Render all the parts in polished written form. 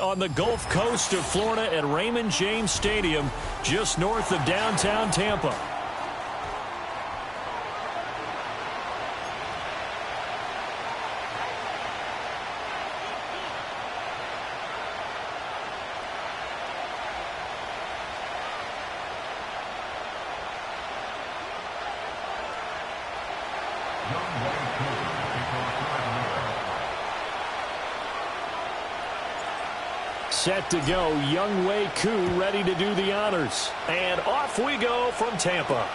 On the Gulf Coast of Florida at Raymond James Stadium, just north of downtown Tampa. Set to go, Young Wei Koo ready to do the honors. And off we go from Tampa.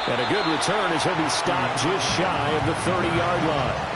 And a good return as he'll be stopped just shy of the 30-yard line.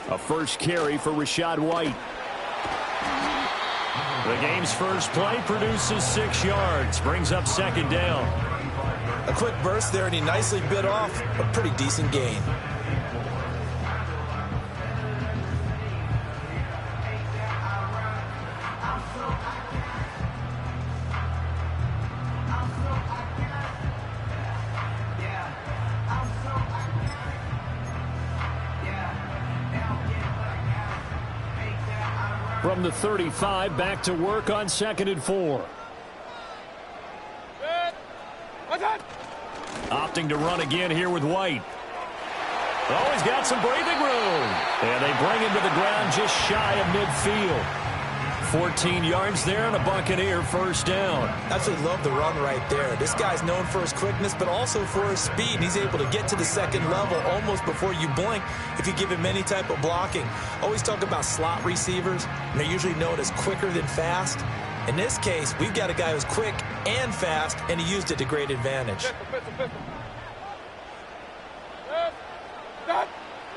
A first carry for Rachaad White. The game's first play produces 6 yards, brings up second down. A quick burst there, and he nicely bit off a pretty decent gain. From the 35, back to work on 2nd and 4. Opting to run again here with White. Oh, he's got some breathing room. And they bring him to the ground just shy of midfield. 14 yards there and a Buccaneer first down. Absolutely love the run right there. This guy's known for his quickness, but also for his speed. He's able to get to the second level almost before you blink if you give him any type of blocking. Always talk about slot receivers, and they're usually known as quicker than fast. In this case, we've got a guy who's quick and fast, and he used it to great advantage.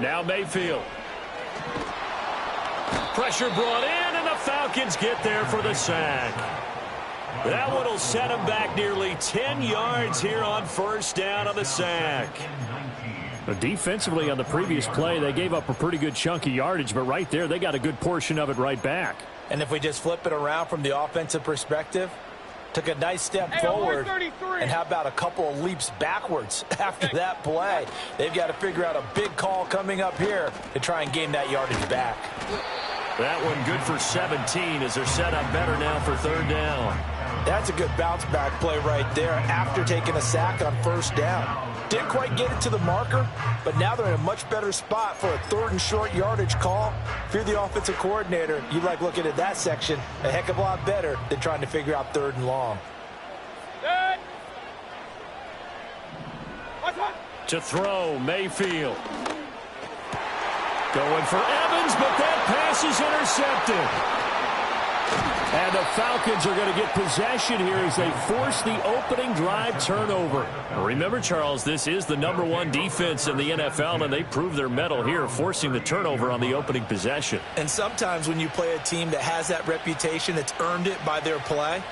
Now Mayfield. Pressure brought in, and the Falcons get there for the sack. That one will set him back nearly 10 yards here on first down on the sack. Defensively on the previous play, they gave up a pretty good chunk of yardage, but right there, they got a good portion of it right back. And if we just flip it around from the offensive perspective, took a nice step forward, and how about a couple of leaps backwards after that play? They've got to figure out a big call coming up here to try and gain that yardage back. That one good for 17 as they're set up better now for third down. That's a good bounce back play right there after taking a sack on first down. Didn't quite get it to the marker, but now they're in a much better spot for a third and short yardage call. If you're the offensive coordinator, you like looking at that section a heck of a lot better than trying to figure out third and long. To throw, Mayfield. Going for Evans, but that pass is intercepted. And the Falcons are going to get possession here as they force the opening drive turnover. Remember, Charles, this is the #1 defense in the NFL, and they prove their mettle here, forcing the turnover on the opening possession. And sometimes when you play a team that has that reputation, that's earned it by their play,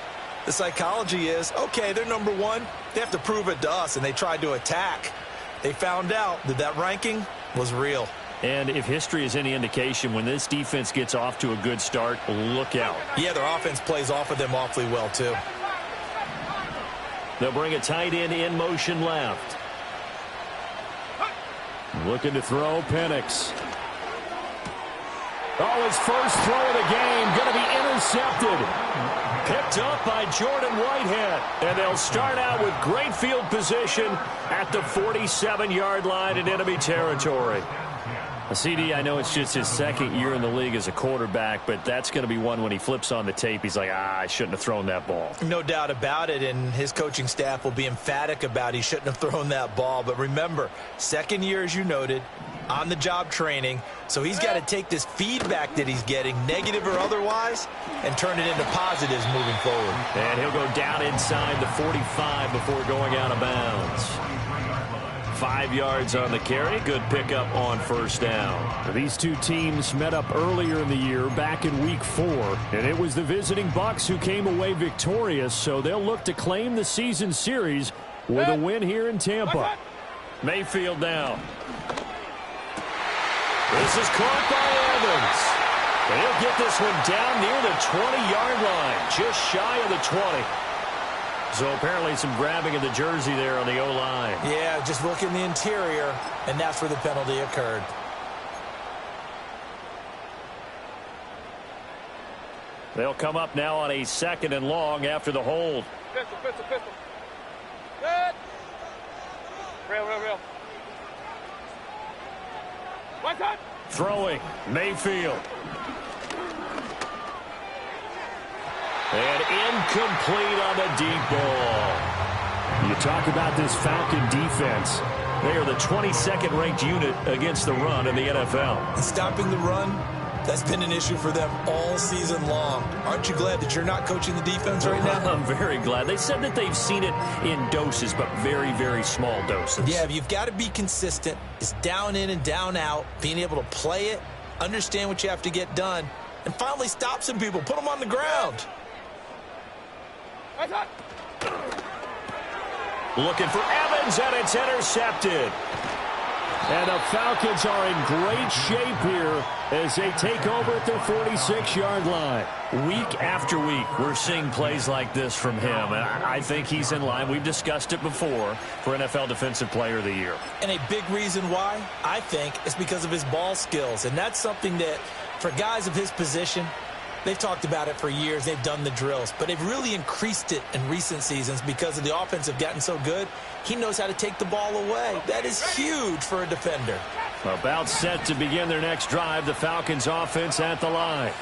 the psychology is, okay, they're #1. They have to prove it to us, and they tried to attack. They found out that that ranking was real. And if history is any indication, when this defense gets off to a good start, look out. Yeah, their offense plays off of them awfully well, too. They'll bring a tight end in motion left. Looking to throw, Penix. Oh, his first throw of the game going to be intercepted. Picked up by Jordan Whitehead. And they'll start out with great field position at the 47-yard line in enemy territory. CD, I know it's just his second year in the league as a quarterback, but that's going to be one when he flips on the tape, he's like, I shouldn't have thrown that ball. No doubt about it, and his coaching staff will be emphatic about he shouldn't have thrown that ball. But remember, second year, as you noted, on-the-job training. So he's got to take this feedback that he's getting, negative or otherwise, and turn it into positives moving forward. And he'll go down inside the 45 before going out of bounds. 5 yards on the carry. Good pickup on first down. These two teams met up earlier in the year, back in Week 4, and it was the visiting Bucs who came away victorious, so they'll look to claim the season series with a win here in Tampa. Mayfield now. This is caught by Evans. And he'll get this one down near the 20-yard line, just shy of the 20. So apparently some grabbing of the jersey there on the O-line. Yeah, just look in the interior, and that's where the penalty occurred. They'll come up now on a 2nd and long after the hold. Pistol. Good. Real. One time. Throwing, Mayfield. And incomplete on the deep ball. You talk about this Falcon defense. They are the 22nd ranked unit against the run in the NFL. And stopping the run, that's been an issue for them all season long. Aren't you glad that you're not coaching the defense right now? I'm very glad. They said that they've seen it in doses, but very, very small doses. Yeah, you've got to be consistent. It's down in and down out, being able to play it, understand what you have to get done, and finally stop some people, put them on the ground. Looking for Evans, and it's intercepted. And the Falcons are in great shape here as they take over at their 46-yard line. Week after week, we're seeing plays like this from him. And I think he's in line. We've discussed it before for NFL Defensive Player of the Year. And a big reason why, I think, is because of his ball skills. And that's something that, for guys of his position, they've talked about it for years. They've done the drills. But they've really increased it in recent seasons because of the offense have gotten so good. He knows how to take the ball away. That is huge for a defender. About set to begin their next drive. The Falcons offense at the line.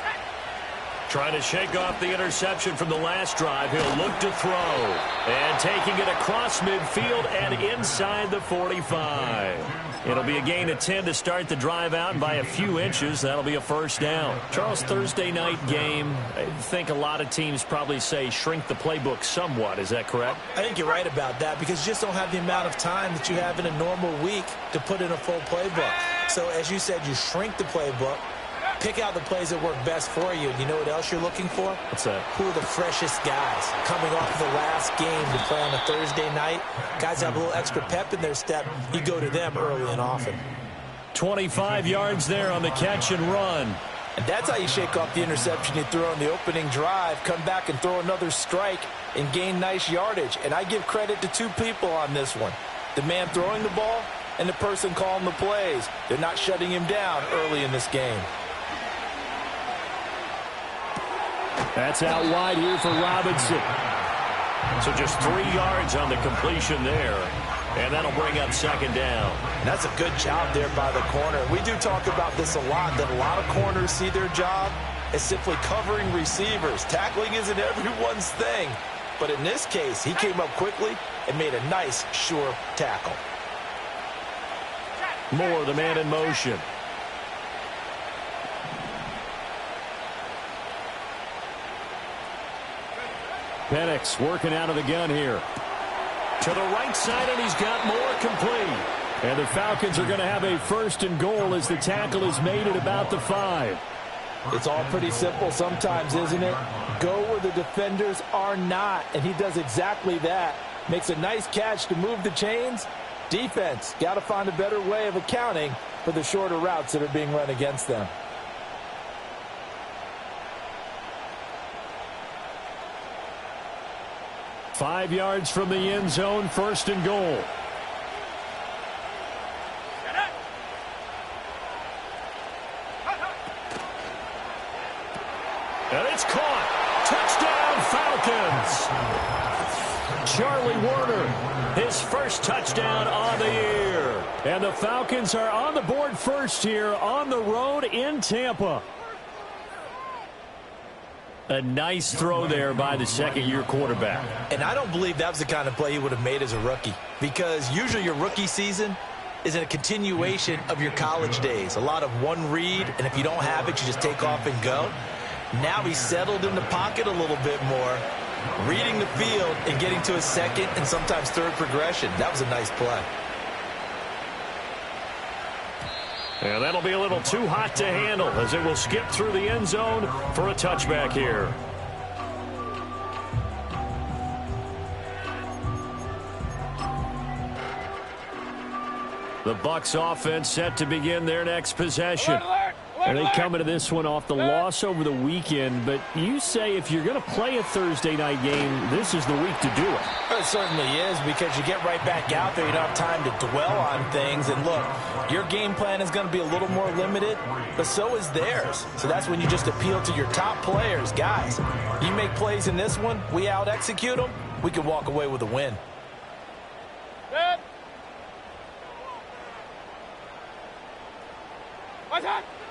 Trying to shake off the interception from the last drive. He'll look to throw. And taking it across midfield and inside the 45. It'll be a gain of 10 to start the drive out, and by a few inches, that'll be a first down. Charles, Thursday night game, I think a lot of teams probably say shrink the playbook somewhat. Is that correct? I think you're right about that because you just don't have the amount of time that you have in a normal week to put in a full playbook. So, as you said, you shrink the playbook. Pick out the plays that work best for you. You know what else you're looking for? What's that? Who are the freshest guys coming off the last game to play on a Thursday night? Guys have a little extra pep in their step. You go to them early and often. 25 yards there on the catch and run. And that's how you shake off the interception you threw on the opening drive. Come back and throw another strike and gain nice yardage. And I give credit to two people on this one. The man throwing the ball and the person calling the plays. They're not shutting him down early in this game. That's out wide here for Robinson. So just 3 yards on the completion there. And that'll bring up second down. And that's a good job there by the corner. We do talk about this a lot, that a lot of corners see their job as simply covering receivers. Tackling isn't everyone's thing. But in this case, he came up quickly and made a nice, sure tackle. Moore, the man in motion. Penix working out of the gun here. To the right side, and he's got Moore complete. And the Falcons are going to have a 1st and goal as the tackle is made at about the 5. It's all pretty simple sometimes, isn't it? Go where the defenders are not, and he does exactly that. Makes a nice catch to move the chains. Defense, got to find a better way of accounting for the shorter routes that are being run against them. Five yards from the end zone, 1st and goal. And it's caught. Touchdown, Falcons. Charlie Warner, his first touchdown on the year. And the Falcons are on the board first here on the road in Tampa. A nice throw there by the second-year quarterback. And I don't believe that was the kind of play he would have made as a rookie. Because usually your rookie season, is a continuation of your college days. A lot of one read, and if you don't have it, you just take off and go. Now he's settled in the pocket a little bit more, reading the field and getting to a second and sometimes third progression. That was a nice play. And that'll be a little too hot to handle as it will skip through the end zone for a touchback here. The Bucs offense set to begin their next possession. And they come into this one off the loss over the weekend, but you say if you're going to play a Thursday night game, this is the week to do it. It certainly is, because you get right back out there. You don't have time to dwell on things. And look, your game plan is going to be a little more limited, but so is theirs. So that's when you just appeal to your top players. Guys, you make plays in this one, we out-execute them, we can walk away with a win.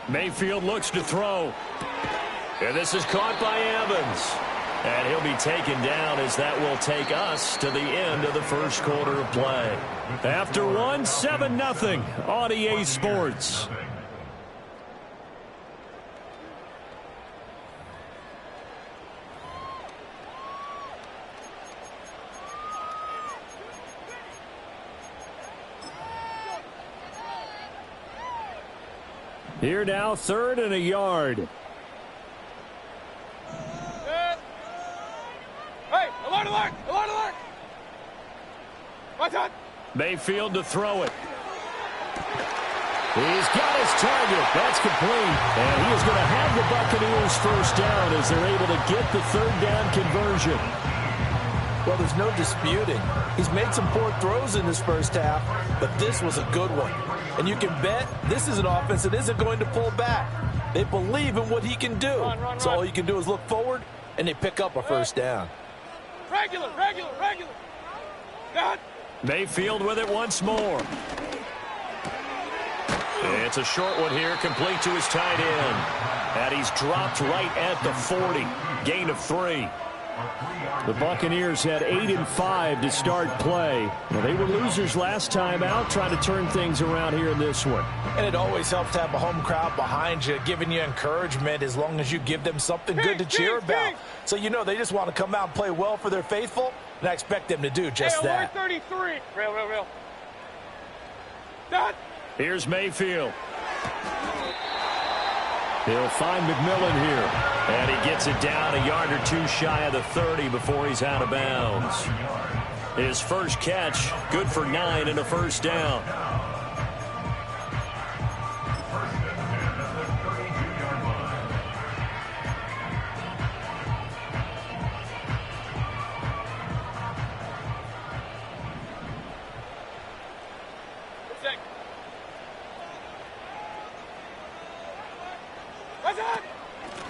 Mayfield looks to throw. And this is caught by Evans. And he'll be taken down as that will take us to the end of the first quarter of play. After one, 7-0 on EA Sports. Here now, 3rd and a yard. Hey, alert, alert, alert, alert. Watch out. Mayfield to throw it. He's got his target. That's complete. And he is going to have the Buccaneers first down as they're able to get the 3rd down conversion. Well, there's no disputing. He's made some poor throws in this first half, but this was a good one. And you can bet this is an offense that isn't going to pull back. They believe in what he can do. Run. So all you can do is look forward, and they pick up a first down. Regular. Dad. Mayfield with it once more. It's a short one here, complete to his tight end. And he's dropped right at the 40. Gain of 3. The Buccaneers had 8-5 to start play. Well, they were losers last time out, trying to turn things around here in this one. And it always helps to have a home crowd behind you, giving you encouragement as long as you give them something good to cheer about. So you know they just want to come out and play well for their faithful, and I expect them to do just that. 33. Real. Dad. Here's Mayfield. He'll find McMillan here. And he gets it down a yard or two shy of the 30 before he's out of bounds. His first catch, good for 9 and a first down.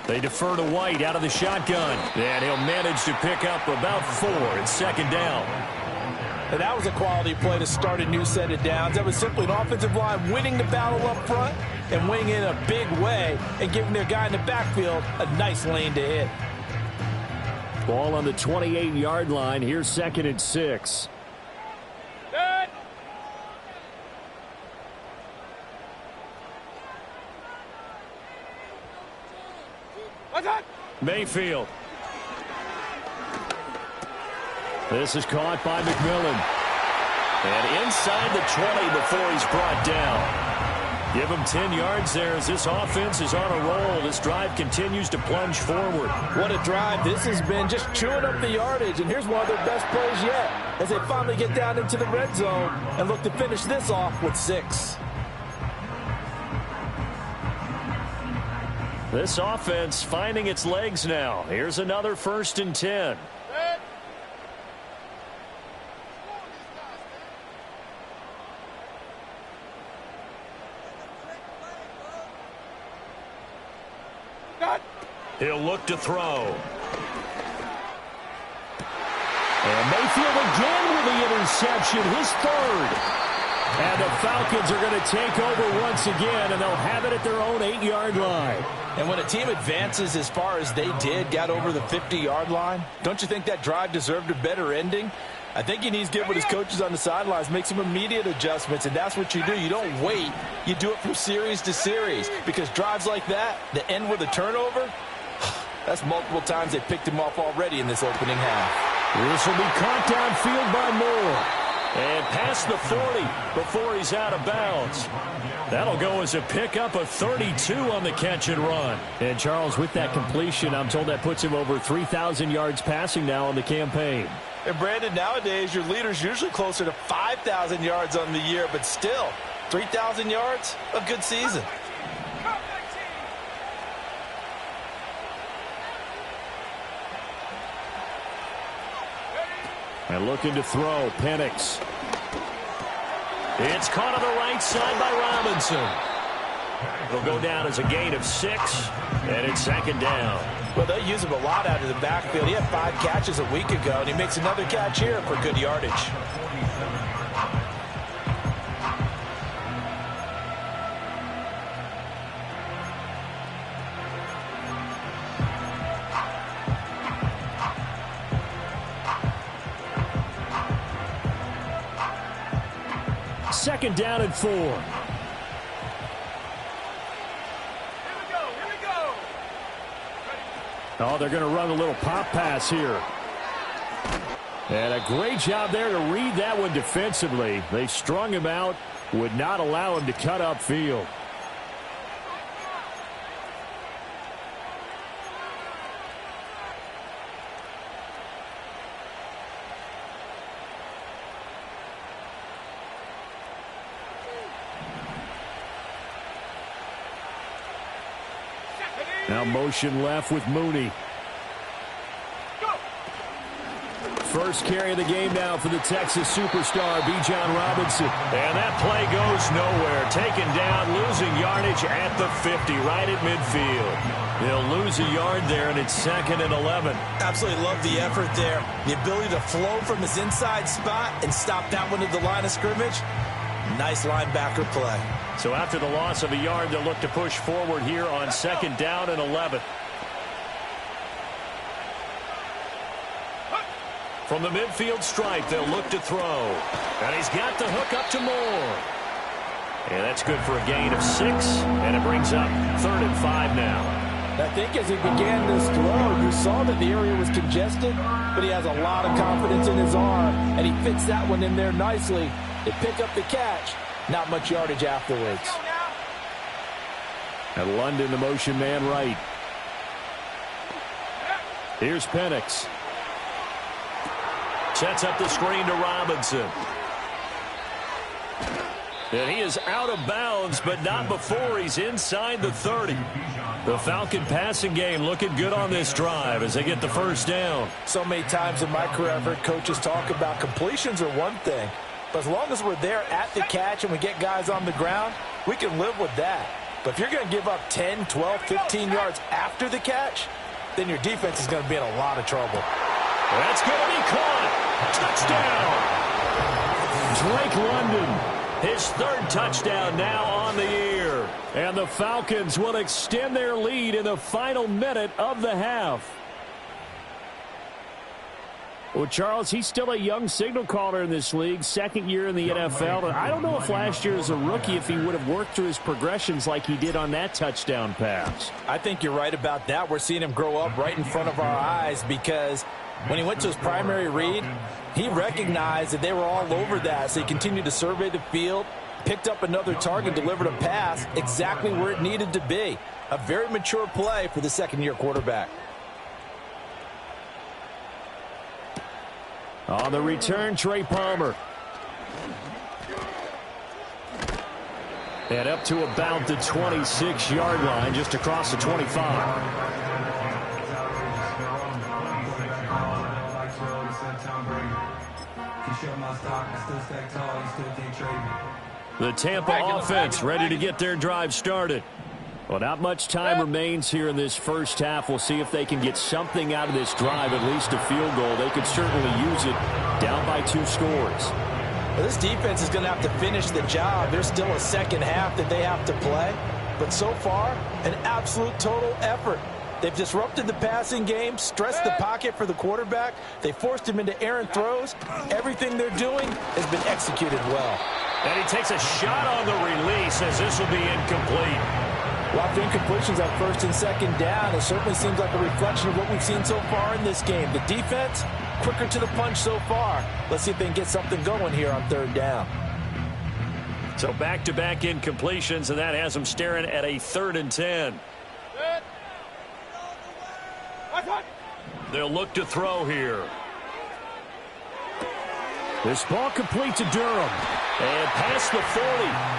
They defer to White out of the shotgun. And he'll manage to pick up about 4 and 2nd down. And that was a quality play to start a new set of downs. That was simply an offensive line winning the battle up front and winning in a big way and giving their guy in the backfield a nice lane to hit. Ball on the 28-yard line. Here's 2nd and 6. Dad. Mayfield. This is caught by McMillan. And inside the 20 before he's brought down. Give him 10 yards there as this offense is on a roll. This drive continues to plunge forward. What a drive this has been, just chewing up the yardage. And here's one of their best plays yet as they finally get down into the red zone and look to finish this off with 6. This offense finding its legs now. Here's another 1st and 10. He'll look to throw. And Mayfield again with the interception, his 3rd. And the Falcons are going to take over once again, and they'll have it at their own 8-yard line. And when a team advances as far as they did, got over the 50-yard line, don't you think that drive deserved a better ending? I think he needs to get with his coaches on the sidelines, make some immediate adjustments, and that's what you do. You don't wait. You do it from series to series, because drives like that end with a turnover, that's multiple times they picked him off already in this opening half. This will be caught downfield by Moore. And past the 40 before he's out of bounds. That'll go as a pickup of 32 on the catch and run. And Charles, with that completion, I'm told that puts him over 3,000 yards passing now on the campaign. And Brandon, nowadays your leader's usually closer to 5,000 yards on the year, but still, 3,000 yards, a good season. And looking to throw, Penix. It's caught on the right side by Robinson. It'll go down as a gain of 6, and it's second down. Well, they use him a lot out of the backfield. He had 5 catches a week ago, and he makes another catch here for good yardage. Second down and 4. Here we go. Oh, they're going to run a little pop pass here. And a great job there to read that one defensively. They strung him out, would not allow him to cut upfield. Now motion left with Mooney. First carry of the game now for the Texas superstar, Bgdean Robinson. And that play goes nowhere. Taken down, losing yardage at the 50, right at midfield. They'll lose a yard there, and it's 2nd and 11. Absolutely love the effort there. The ability to flow from his inside spot and stop that one at the line of scrimmage. Nice linebacker play. So after the loss of a yard, they'll look to push forward here on 2nd down and 11. From the midfield stripe, they'll look to throw. And he's got the hook up to Moore. And that's good for a gain of 6. And it brings up 3rd and 5 now. I think as he began this throw, you saw that the area was congested, but he has a lot of confidence in his arm, and he fits that one in there nicely. They pick up the catch. Not much yardage afterwards. And London, the motion man right. Here's Penix. Sets up the screen to Robinson. And he is out of bounds, but not before he's inside the 30. The Falcon passing game looking good on this drive as they get the first down. So many times in my career, I've heard coaches talk about completions are one thing. But as long as we're there at the catch and we get guys on the ground, we can live with that. But if you're going to give up 10, 12, 15 yards after the catch, then your defense is going to be in a lot of trouble. That's going to be caught. Touchdown. Drake London, his 3rd touchdown now on the year. And the Falcons will extend their lead in the final minute of the half. Well, Charles, he's still a young signal caller in this league, 2nd year in the NFL. And I don't know if last year as a rookie if he would have worked through his progressions like he did on that touchdown pass. I think you're right about that. We're seeing him grow up right in front of our eyes because when he went to his primary read, he recognized that they were all over that. So he continued to survey the field, picked up another target, delivered a pass exactly where it needed to be. A very mature play for the 2nd-year quarterback. On the return, Trey Palmer. And up to about the 26-yard line, just across the 25. The Tampa offense ready to get their drive started. Well, not much time remains here in this first half. We'll see if they can get something out of this drive, at least a field goal. They could certainly use it down by 2 scores. Well, this defense is going to have to finish the job. There's still a second half that they have to play. But so far, an absolute total effort. They've disrupted the passing game, stressed the pocket for the quarterback. They forced him into errant throws. Everything they're doing has been executed well. And he takes a shot on the release as this will be incomplete. Lots of incompletions at first and second down. It certainly seems like a reflection of what we've seen so far in this game. The defense, quicker to the punch so far. Let's see if they can get something going here on third down. So back-to-back incompletions, and that has them staring at a 3rd and 10. They'll look to throw here. This ball complete to Durham. And past the 40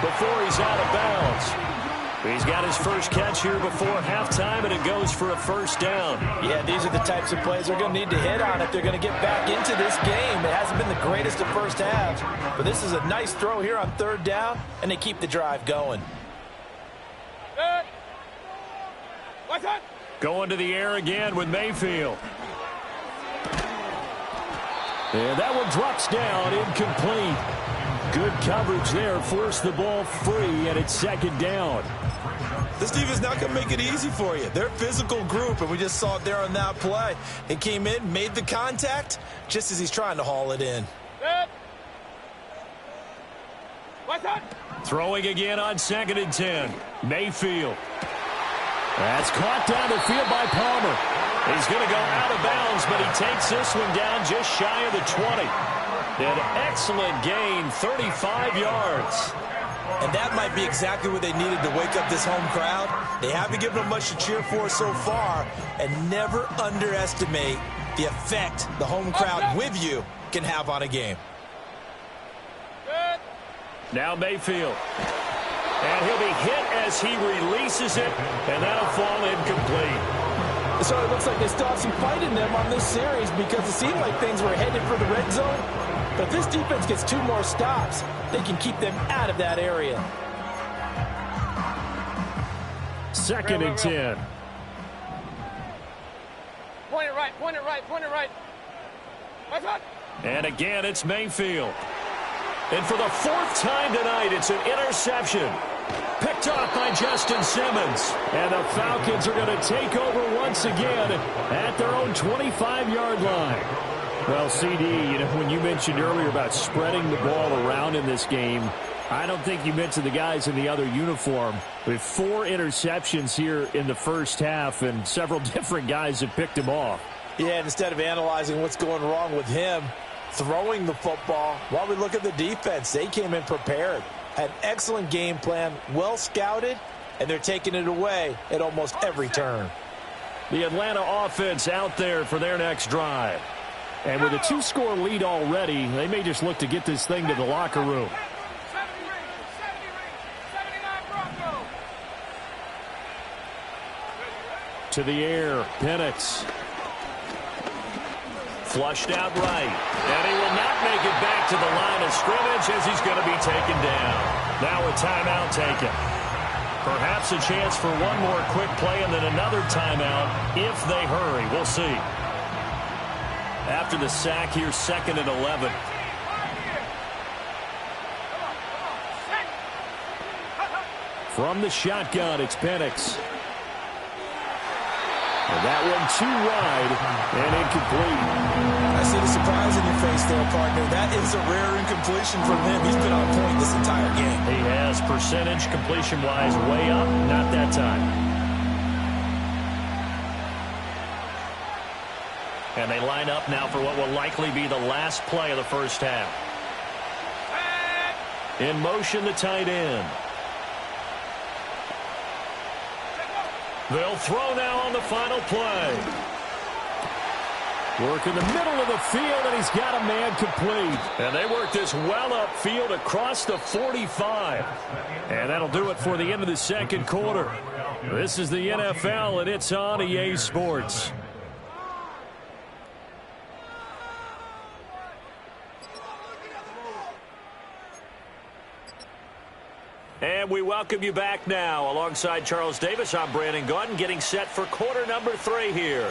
before he's out of bounds. He's got his first catch here before halftime, and it goes for a 1st down. Yeah, these are the types of plays they're going to need to hit on if they're going to get back into this game. It hasn't been the greatest of first halves, but this is a nice throw here on 3rd down, and they keep the drive going. Going to the air again with Mayfield. And that one drops down, incomplete. Good coverage there, forced the ball free, and it's 2nd down. This defense not going to make it easy for you. They're a physical group, and we just saw it there on that play. He came in, made the contact, just as he's trying to haul it in. Throwing again on 2nd and 10. Mayfield. That's caught down the field by Palmer. He's going to go out of bounds, but he takes this one down just shy of the 20. An excellent gain, 35 yards. And that might be exactly what they needed to wake up this home crowd. They haven't given them much to cheer for so far, and never underestimate the effect the home crowd with you can have on a game. Now Mayfield. And he'll be hit as he releases it, and that'll fall incomplete. So it looks like they still have some fight in them on this series because it seemed like things were headed for the red zone. But if this defense gets 2 more stops, they can keep them out of that area. 2nd and 10. Point it right, point it right, point it right. And again, it's Mayfield. And for the 4th time tonight, it's an interception. Picked off by Justin Simmons. And the Falcons are going to take over once again at their own 25-yard line. Well, CD, when you mentioned earlier about spreading the ball around in this game, I don't think you mentioned the guys in the other uniform. With 4 interceptions here in the first half, and several different guys have picked him off. Yeah, instead of analyzing what's going wrong with him, throwing the football, while we look at the defense, they came in prepared. Had an excellent game plan, well scouted, and they're taking it away at almost every turn. The Atlanta offense out there for their next drive. And with a 2-score lead already, they may just look to get this thing to the locker room. To the air, Penix. Flushed out right. And he will not make it back to the line of scrimmage as he's going to be taken down. Now a timeout taken. Perhaps a chance for one more quick play and then another timeout if they hurry. We'll see. After the sack here, 2nd and 11. From the shotgun, it's Penix. And that one too wide and incomplete. I see the surprise in your face there, partner. That is a rare incompletion from him. He's been on point this entire game. He has, percentage completion-wise way up, not that time. And they line up now for what will likely be the last play of the first half. In motion, the tight end. They'll throw now on the final play. Work in the middle of the field, and he's got a man complete. And they work this well upfield across the 45. And that'll do it for the end of the 2nd quarter. This is the NFL, and it's on EA Sports. And we welcome you back now. Alongside Charles Davis, I'm Brandon Gaudin, getting set for quarter number 3 here.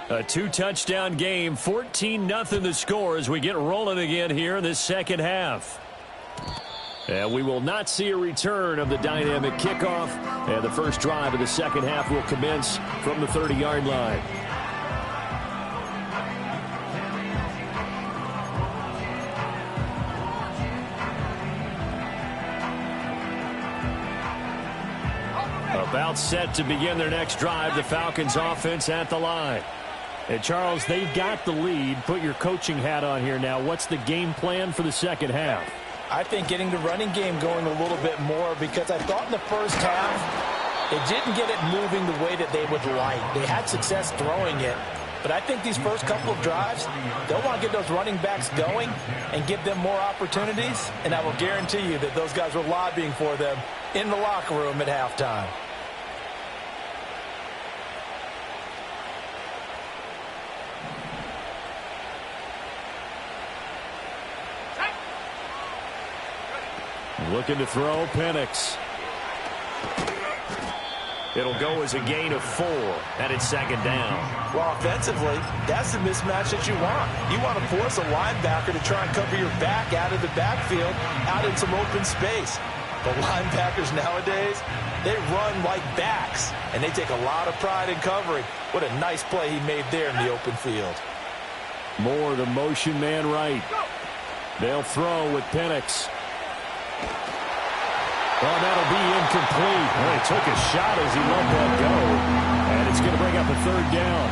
A 2-touchdown game, 14-0 the score as we get rolling again here in this second half. And we will not see a return of the dynamic kickoff. And the first drive of the second half will commence from the 30-yard line. About set to begin their next drive, the Falcons offense at the line. And Charles, they've got the lead. Put your coaching hat on here now. What's the game plan for the second half? I think getting the running game going a little bit more, because I thought in the first half it didn't get it moving the way that they would like. They had success throwing it, but I think these first couple of drives, they'll want to get those running backs going and give them more opportunities, and I will guarantee you that those guys were lobbying for them in the locker room at halftime. Looking to throw, Penix. It'll go as a gain of 4, and it's second down. Well, offensively, that's the mismatch that you want. You want to force a linebacker to try and cover your back out of the backfield, out in some open space. The linebackers nowadays, they run like backs, and they take a lot of pride in covering. What a nice play he made there in the open field. More the motion man right. They'll throw with Penix. Well, that'll be incomplete. Well, he took a shot as he let that go. And it's going to bring up a third down.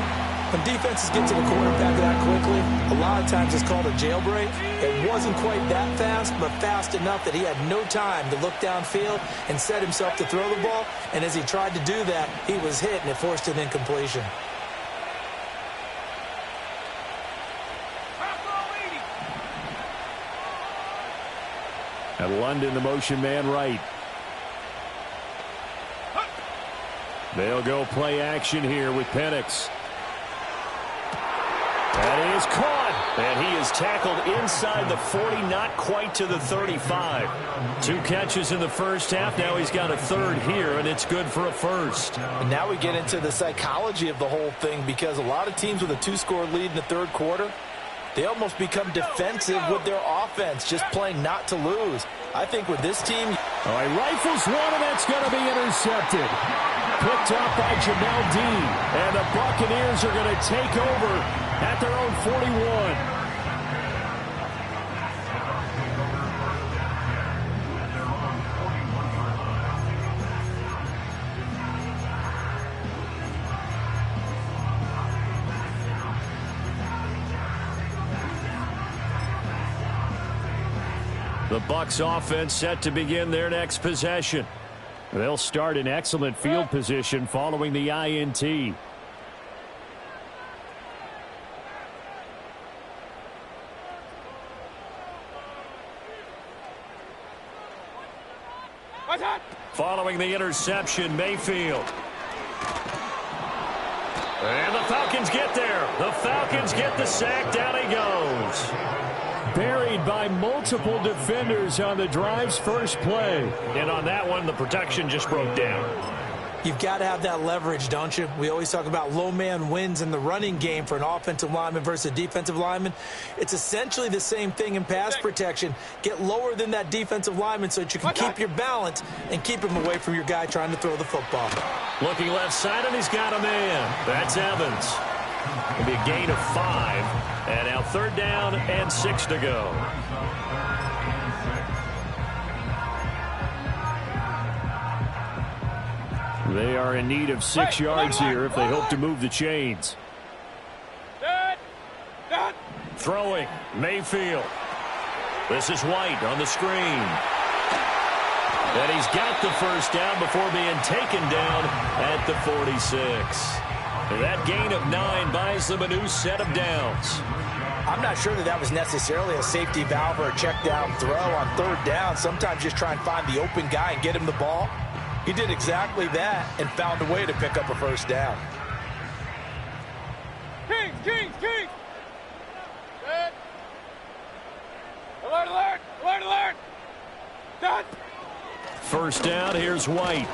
When defenses get to the quarterback that quickly, a lot of times it's called a jailbreak. It wasn't quite that fast, but fast enough that he had no time to look downfield and set himself to throw the ball. And as he tried to do that, he was hit, and it forced an incompletion. And London, the motion man right. They'll go play action here with Penix. And he is caught. And he is tackled inside the 40, not quite to the 35. 2 catches in the first half. Now he's got a third here, and it's good for a first. And now we get into the psychology of the whole thing, because a lot of teams with a 2-score lead in the third quarter, they almost become defensive with their offense, just playing not to lose. I think with this team... All right, rifles one, and that's going to be intercepted. Picked up by Bgdean. And the Buccaneers are going to take over at their own 41. The Bucs offense set to begin their next possession. They'll start in excellent field position following the INT. Following the interception, Mayfield. And the Falcons get there. The Falcons get the sack. Down he goes. Buried by multiple defenders on the drive's first play. And on that one, the protection just broke down. You've got to have that leverage, don't you? We always talk about low man wins in the running game for an offensive lineman versus a defensive lineman. It's essentially the same thing in pass protection. Get lower than that defensive lineman so that you can keep your balance and keep him away from your guy trying to throw the football. Looking left side, and he's got a man. That's Evans. It'll be a gain of 5. And now third down and 6 to go. They are in need of 6 yards here if they hope to move the chains. Throwing, Mayfield. This is White on the screen. And he's got the first down before being taken down at the 46. That gain of 9 buys them a new set of downs. I'm not sure that was necessarily a safety valve or a check down throw on third down. Sometimes just try and find the open guy and get him the ball. He did exactly that and found a way to pick up a first down. Kings! Good. Alert, alert! Alert, alert! Done! First down, here's White.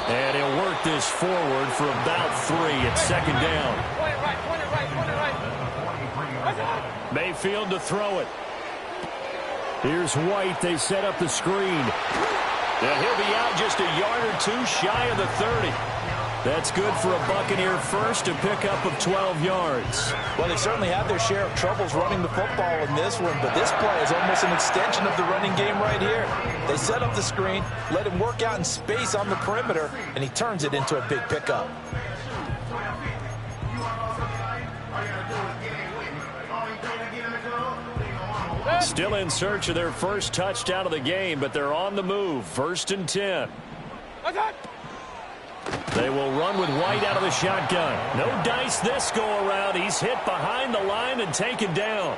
And he'll work this forward for about 3 at second down. Point it right. Mayfield to throw it. Here's White. They set up the screen. And he'll be out just a yard or two shy of the 30. That's good for a Buccaneer first, a pickup of 12 yards. Well, they certainly had their share of troubles running the football in this one, but this play is almost an extension of the running game right here. They set up the screen, let him work out in space on the perimeter, and he turns it into a big pickup. Still in search of their first touchdown of the game, but they're on the move. 1st and 10. They will run with White out of the shotgun. No dice this go-around. He's hit behind the line and taken down.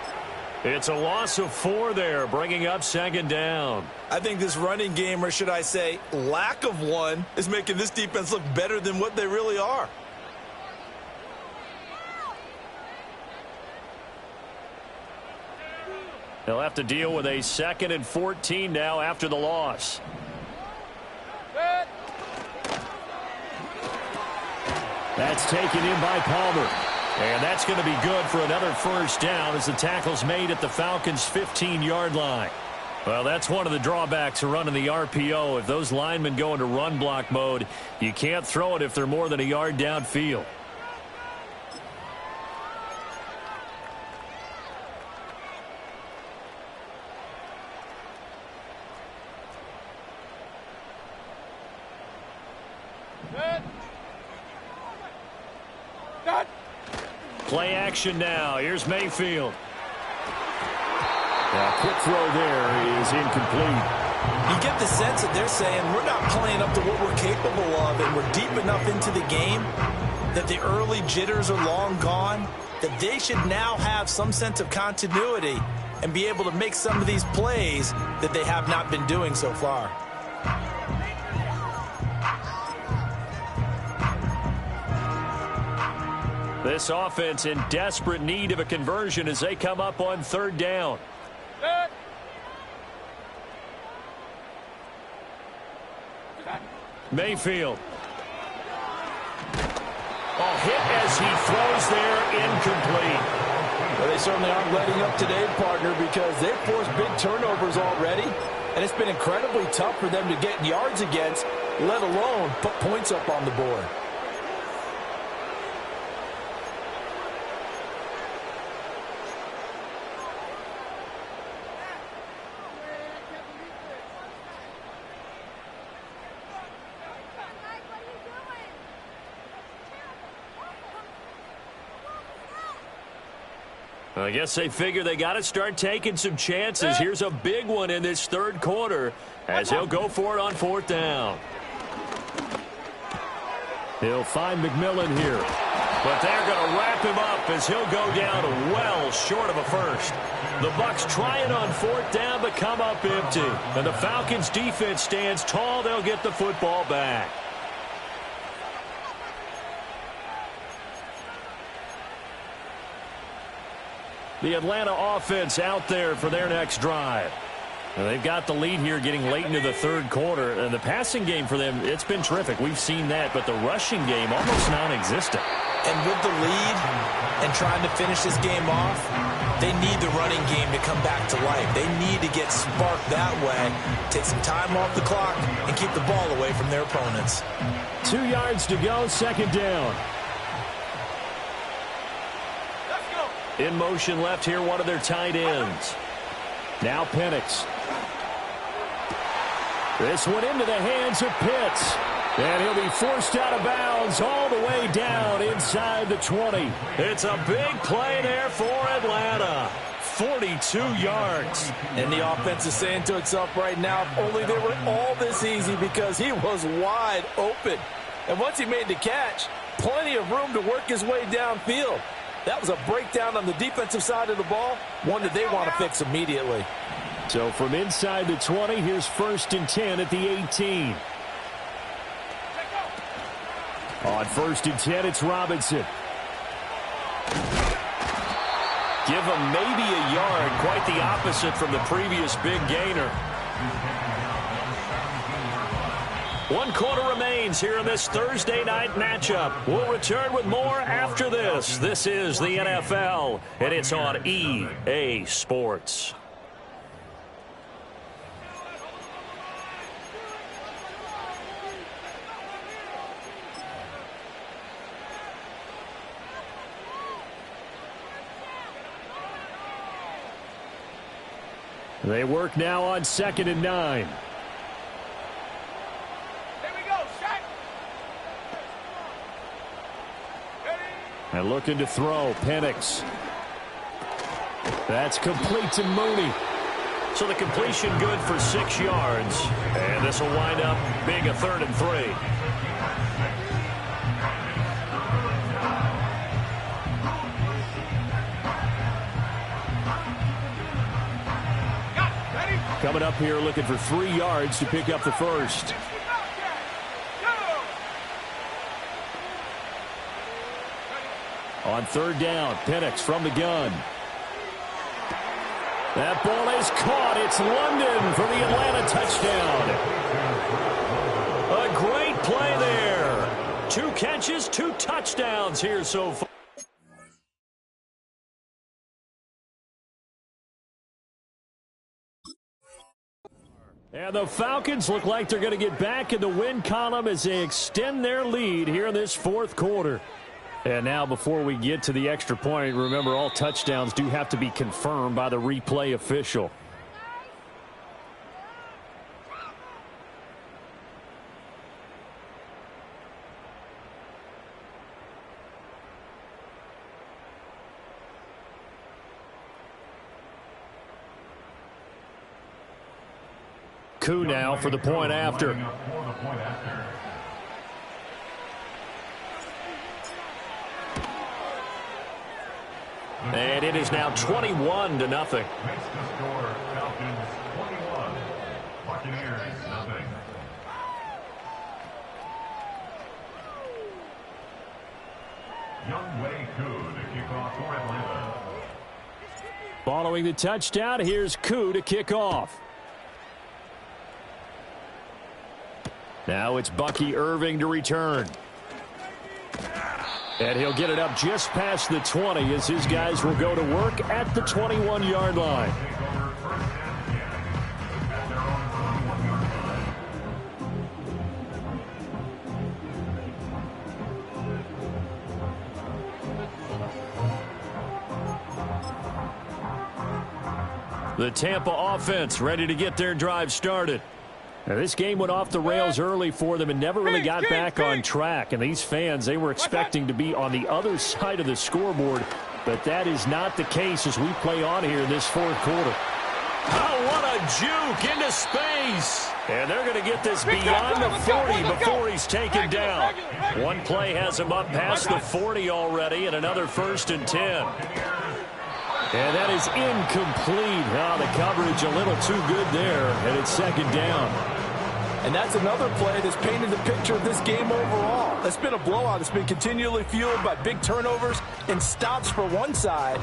It's a loss of 4 there, bringing up 2nd down. I think this running game, or should I say lack of one, is making this defense look better than what they really are. They'll have to deal with a 2nd and 14 now after the loss. That's taken in by Palmer. And that's going to be good for another 1st down as the tackle's made at the Falcons' 15-yard line. Well, that's one of the drawbacks of running the RPO. If those linemen go into run block mode, you can't throw it if they're more than a yard downfield. Play action now. Here's Mayfield. A quick throw there is incomplete. You get the sense that they're saying we're not playing up to what we're capable of, and we're deep enough into the game that the early jitters are long gone, that they should now have some sense of continuity and be able to make some of these plays that they have not been doing so far. This offense in desperate need of a conversion as they come up on 3rd down. Mayfield. Hit as he throws there, incomplete. Well, they certainly aren't letting up today, partner, because they've forced big turnovers already, and it's been incredibly tough for them to get yards against, let alone put points up on the board. I guess they figure they got to start taking some chances. Here's a big one in this 3rd quarter as he'll go for it on 4th down. He'll find McMillan here. But they're going to wrap him up as he'll go down well short of a first. The Bucs try it on 4th down but come up empty. And the Falcons defense stands tall. They'll get the football back. The Atlanta offense out there for their next drive. And they've got the lead here getting late into the 3rd quarter. And the passing game for them, it's been terrific. We've seen that. But the rushing game, almost non-existent. And with the lead and trying to finish this game off, they need the running game to come back to life. They need to get sparked that way, take some time off the clock, and keep the ball away from their opponents. 2 yards to go, 2nd down. In motion left here, one of their tight ends. Now Penix. This one into the hands of Pitts. And he'll be forced out of bounds all the way down inside the 20. It's a big play there for Atlanta. 42 yards. And the offense is saying to itself right now, if only they were all this easy, because he was wide open. And once he made the catch, plenty of room to work his way downfield. That was a breakdown on the defensive side of the ball, one that they want to fix immediately. So from inside the 20, here's 1st and 10 at the 18. On 1st and 10, it's Robinson. Give him maybe a yard, quite the opposite from the previous big gainer. 1 quarter remains here in this Thursday night matchup. We'll return with more after this. This is the NFL, and it's on EA Sports. They work now on 2nd and 9. Here we go, set. Ready. And looking to throw, Penix. That's complete to Mooney. So the completion good for 6 yards. And this will wind up being a 3rd and 3. Coming up here looking for 3 yards to pick up the first. On 3rd down, Penix from the gun. That ball is caught. It's London for the Atlanta touchdown. A great play there. 2 catches, 2 touchdowns here so far. And the Falcons look like they're going to get back in the win column as they extend their lead here in this 4th quarter. And now before we get to the extra point, remember all touchdowns do have to be confirmed by the replay official. Koo now for the point after. And it is now 21-0. Following the touchdown, here's Koo to kick off. Now it's Bucky Irving to return. And he'll get it up just past the 20 as his guys will go to work at the 21-yard line. The Tampa offense ready to get their drive started. Now, this game went off the rails early for them and never really got back on track. And these fans, they were expecting to be on the other side of the scoreboard. But that is not the case as we play on here in this 4th quarter. Oh, what a juke into space. And they're going to get this beyond the 40 before he's taken down. One play has him up past the 40 already, and another 1st and 10. And that is incomplete. Oh, the coverage a little too good there, and it's 2nd down. And that's another play that's painted the picture of this game overall. It's been a blowout. It's been continually fueled by big turnovers and stops for one side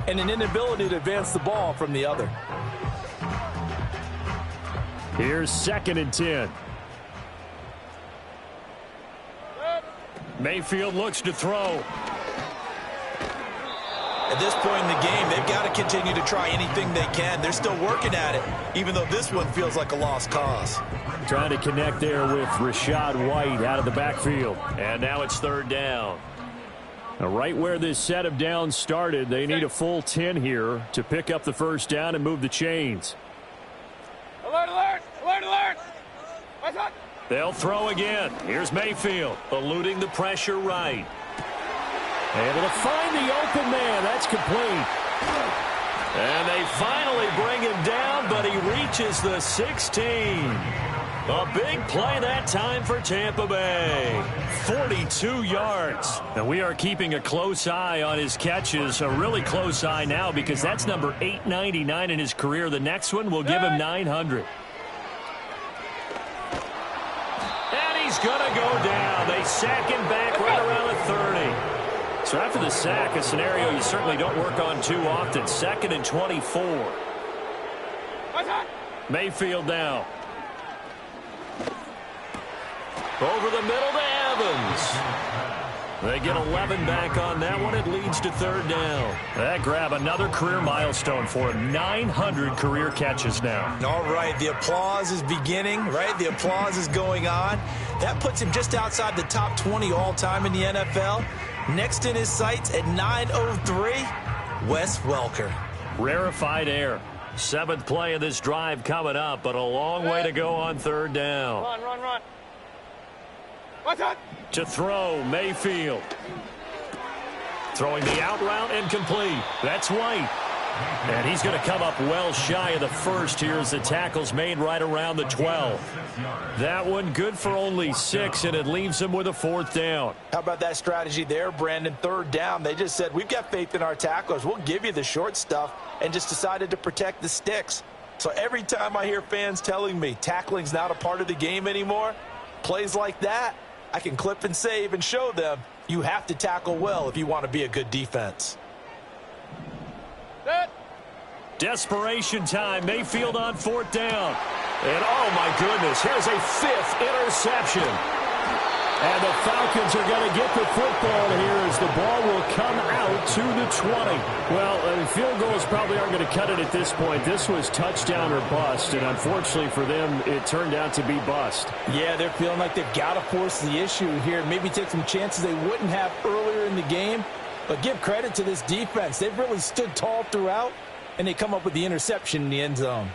and an inability to advance the ball from the other. Here's 2nd and 10. Mayfield looks to throw. At this point in the game, they've got to continue to try anything they can. They're still working at it, even though this one feels like a lost cause. Trying to connect there with Rachaad White out of the backfield. And now it's 3rd down. Now, right where this set of downs started, they need a full 10 here to pick up the 1st down and move the chains. Alert, alert, alert, alert. They'll throw again. Here's Mayfield, eluding the pressure right. Able to find the open man. That's complete. And they finally bring him down, but he reaches the 16. A big play that time for Tampa Bay. 42 yards. And we are keeping a close eye on his catches. A really close eye now because that's number 899 in his career. The next one will give him 900. And he's going to go down. They sack him back right around the 30. So after the sack, a scenario you certainly don't work on too often. 2nd and 24. Mayfield now. Over the middle to Evans. They get 11 back on that one. It leads to 3rd down. That grab another career milestone for him. 900 career catches now. All right, the applause is beginning, right? The applause is going on. That puts him just outside the top 20 all-time in the NFL. Next in his sights at 903, Wes Welker. Rarefied air. Seventh play of this drive coming up, but a long way to go on third down. Run, run, run. What's that? To throw, Mayfield. Throwing the out route incomplete. That's White. And he's going to come up well shy of the first here as the tackle's made right around the 12. That one good for only 6, and it leaves him with a fourth down. How about that strategy there, Brandon? Third down. They just said, we've got faith in our tacklers. We'll give you the short stuff, and just decided to protect the sticks. So every time I hear fans telling me tackling's not a part of the game anymore, plays like that, I can clip and save and show them you have to tackle well if you want to be a good defense. Set. Desperation time. Mayfield on fourth down. And oh my goodness, here's a 5th interception. And the Falcons are going to get the football here as the ball will come out to the 20. Well, field goals probably aren't going to cut it at this point. This was touchdown or bust, and unfortunately for them, it turned out to be bust. Yeah, they're feeling like they've got to force the issue here. Maybe take some chances they wouldn't have earlier in the game. But give credit to this defense. They've really stood tall throughout, and they come up with the interception in the end zone.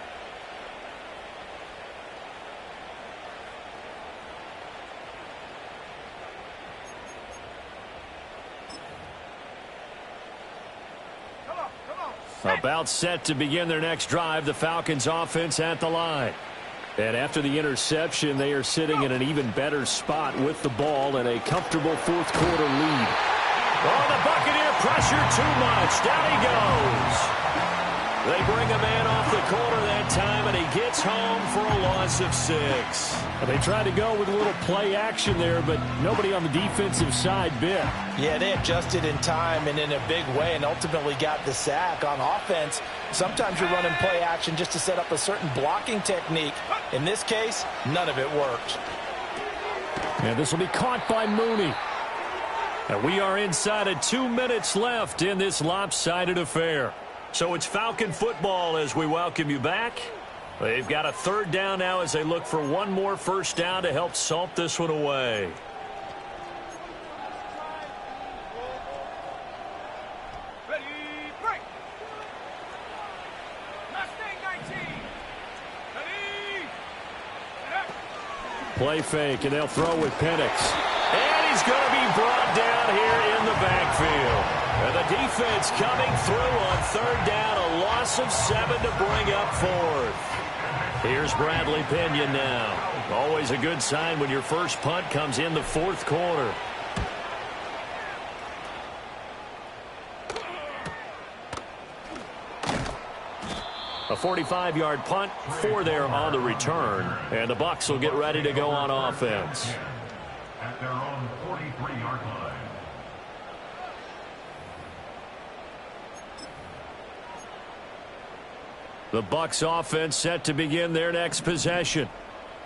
About set to begin their next drive, the Falcons offense at the line. And after the interception, they are sitting in an even better spot with the ball and a comfortable fourth quarter lead. Oh, the Buccaneer pressure too much. Down he goes. They bring a man off the corner that time, and he gets home for a loss of 6. They tried to go with a little play action there, but nobody on the defensive side bit. Yeah, they adjusted in time and in a big way and ultimately got the sack. On offense, sometimes you're running play action just to set up a certain blocking technique. In this case, none of it worked. And this will be caught by Mooney. And we are inside of 2 minutes left in this lopsided affair. So it's Falcon football as we welcome you back. They've got a third down now as they look for one more first down to help salt this one away. Ready, break. Mustang 19. Ready. Play fake, and they'll throw with Penix. And he's going to be brought down here in the backfield. And the defense coming through on third down, a loss of 7 to bring up fourth. Here's Bradley Pinion now. Always a good sign when your first punt comes in the fourth quarter. A 45-yard punt, 4 there on the return. And the Bucs will get ready to go on offense. At their own 43-yard line. The Bucs offense set to begin their next possession.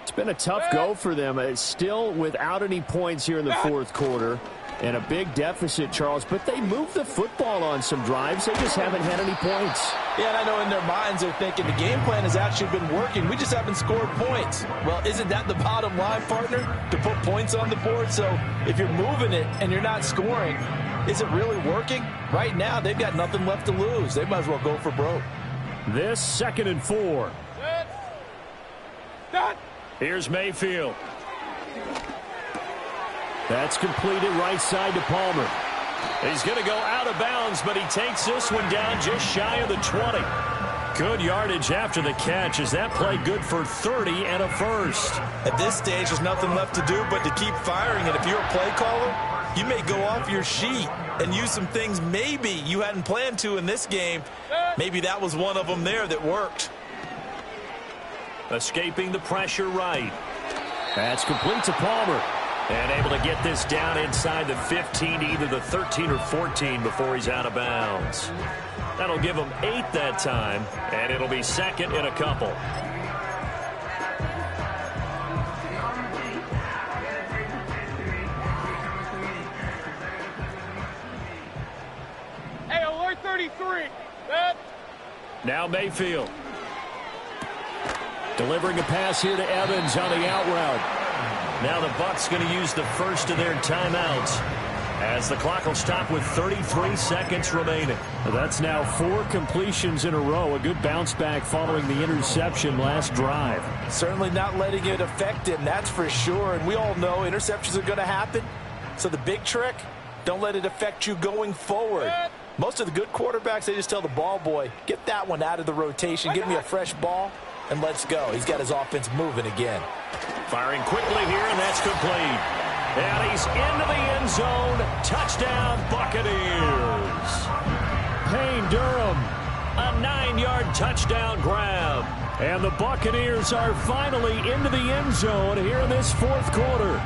It's been a tough go for them. It's still without any points here in the fourth quarter. And a big deficit, Charles. But they moved the football on some drives. They just haven't had any points. Yeah, and I know in their minds they're thinking the game plan has actually been working. We just haven't scored points. Well, isn't that the bottom line, partner? To put points on the board? So if you're moving it and you're not scoring, is it really working? Right now, they've got nothing left to lose. They might as well go for broke. This 2nd and 4. Done. Here's Mayfield. That's completed right side to Palmer. He's going to go out of bounds, but he takes this one down just shy of the 20. Good yardage after the catch. Is that play good for 30 and a first? At this stage, there's nothing left to do but to keep firing. And if you're a play caller, you may go off your sheet and use some things maybe you hadn't planned to in this game. Maybe that was one of them there that worked. Escaping the pressure right. That's complete to Palmer. And able to get this down inside the 15 to either the 13 or 14 before he's out of bounds. That'll give him 8 that time, and it'll be 2nd and a couple. Hey, alert 33. Set. Now Mayfield. Delivering a pass here to Evans on the out route. Now the Bucs going to use the first of their timeouts As the clock will stop with 33 seconds remaining. That's now 4 completions in a row. A good bounce back following the interception last drive. Certainly not letting it affect him, that's for sure. And we all know interceptions are going to happen. So the big trick, don't let it affect you going forward. Most of the good quarterbacks, they just tell the ball boy, get that one out of the rotation, give me a fresh ball, and let's go. He's got his offense moving again. Firing quickly here, and that's complete. And he's into the end zone. Touchdown, Buccaneers. Payne Durham, a 9-yard touchdown grab. And the Buccaneers are finally into the end zone here in this fourth quarter.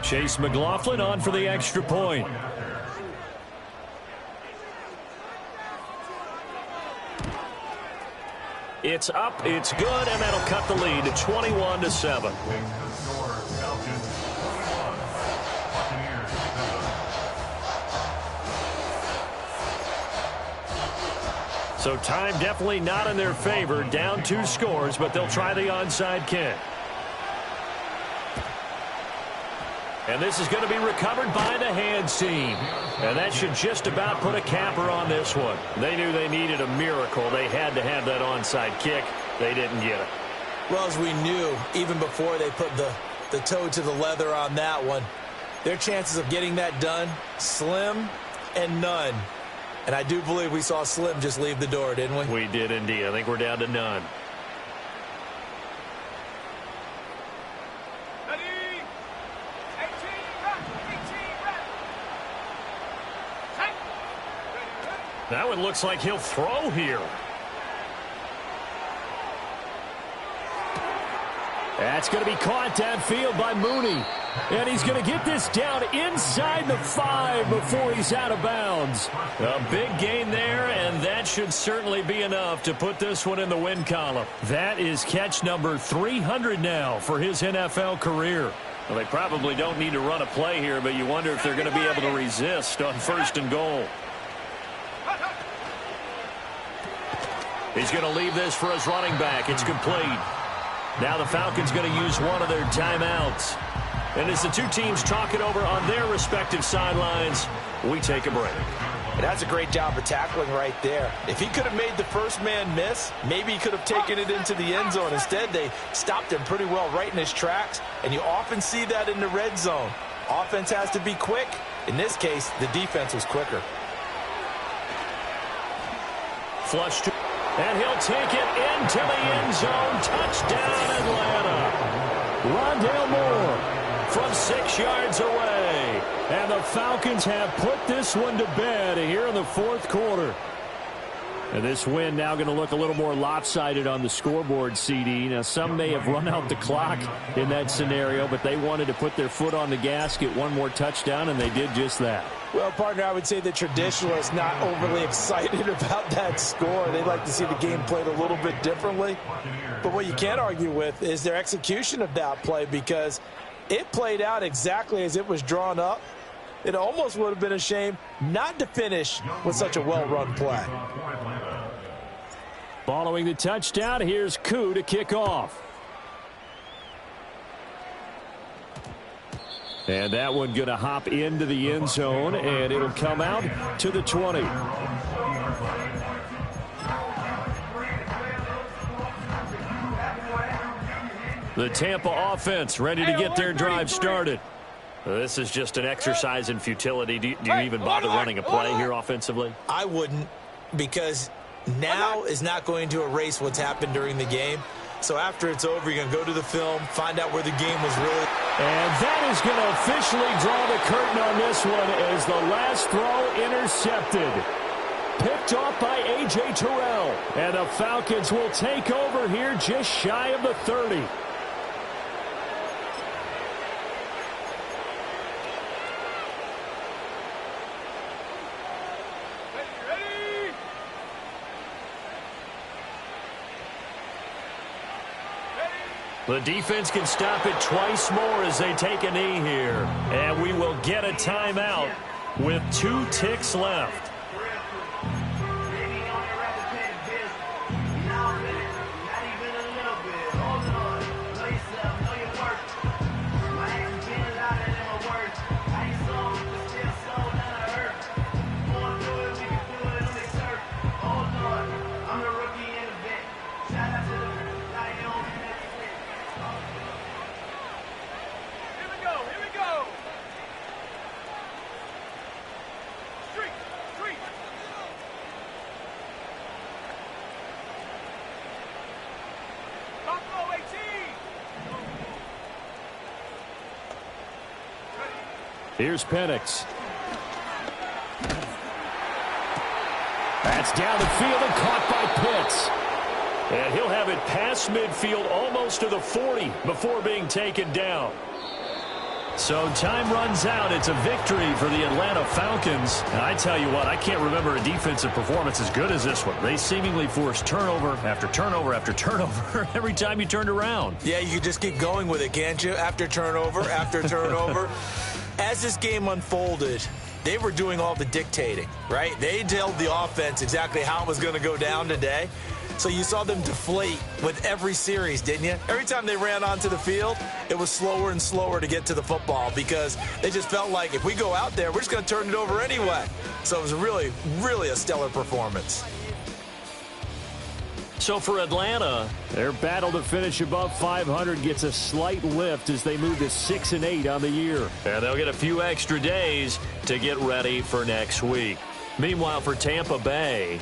Chase McLaughlin on for the extra point. It's up, it's good, and that'll cut the lead to 21-7. So time definitely not in their favor. Down 2 scores, but they'll try the onside kick. And this is going to be recovered by the hands team. And that should just about put a capper on this one. They knew they needed a miracle. They had to have that onside kick. They didn't get it. Well, as we knew, even before they put the toe to the leather on that one, their chances of getting that done, slim and none. And I do believe we saw Slim just leave the door, didn't we? We did indeed. I think we're down to none. That one looks like he'll throw here. That's going to be caught downfield by Mooney. And he's going to get this down inside the 5 before he's out of bounds. A big gain there, and that should certainly be enough to put this one in the win column. That is catch number 300 now for his NFL career. Well, they probably don't need to run a play here, but you wonder if they're going to be able to resist on 1st and goal. He's going to leave this for his running back. It's complete. Now the Falcons going to use one of their timeouts. And as the two teams talk it over on their respective sidelines, we take a break. And that's a great job of tackling right there. If he could have made the first man miss, maybe he could have taken it into the end zone. Instead, they stopped him pretty well right in his tracks. And you often see that in the red zone. Offense has to be quick. In this case, the defense was quicker. Flush to... And he'll take it into the end zone. Touchdown, Atlanta. Rondale Moore from 6 yards away. And the Falcons have put this one to bed here in the fourth quarter. And this win now going to look a little more lopsided on the scoreboard, CD. Now, some may have run out the clock in that scenario, but they wanted to put their foot on the gas, get one more touchdown, and they did just that. Well, partner, I would say the traditionalists not overly excited about that score. They'd like to see the game played a little bit differently. But what you can't argue with is their execution of that play, because it played out exactly as it was drawn up. It almost would have been a shame not to finish with such a well-run play. Following the touchdown, here's Koo to kick off. And that one going to hop into the end zone, and it'll come out to the 20. The Tampa offense ready to get their drive started. This is just an exercise in futility. Do you even bother running a play here offensively? I wouldn't, because now is not going to erase what's happened during the game. So after it's over, you're going to go to the film, find out where the game was really. And that is going to officially draw the curtain on this one as the last throw intercepted. Picked off by A.J. Terrell. And the Falcons will take over here just shy of the 30. The defense can stop it twice more as they take a knee here. And we will get a timeout with 2 ticks left. Here's Penix. That's down the field and caught by Pitts. And he'll have it past midfield almost to the 40 before being taken down. So time runs out. It's a victory for the Atlanta Falcons. And I tell you what, I can't remember a defensive performance as good as this one. They seemingly forced turnover after turnover after turnover every time you turned around. Yeah, you could just keep going with it, can't you? After turnover, after turnover. As this game unfolded, they were doing all the dictating, right? They told the offense exactly how it was going to go down today. So you saw them deflate with every series, didn't you? Every time they ran onto the field, it was slower and slower to get to the football because they just felt like if we go out there, we're just going to turn it over anyway. So it was really, really a stellar performance. So for Atlanta, their battle to finish above 500 gets a slight lift as they move to 6-8 on the year. and they'll get a few extra days to get ready for next week. Meanwhile, for Tampa Bay,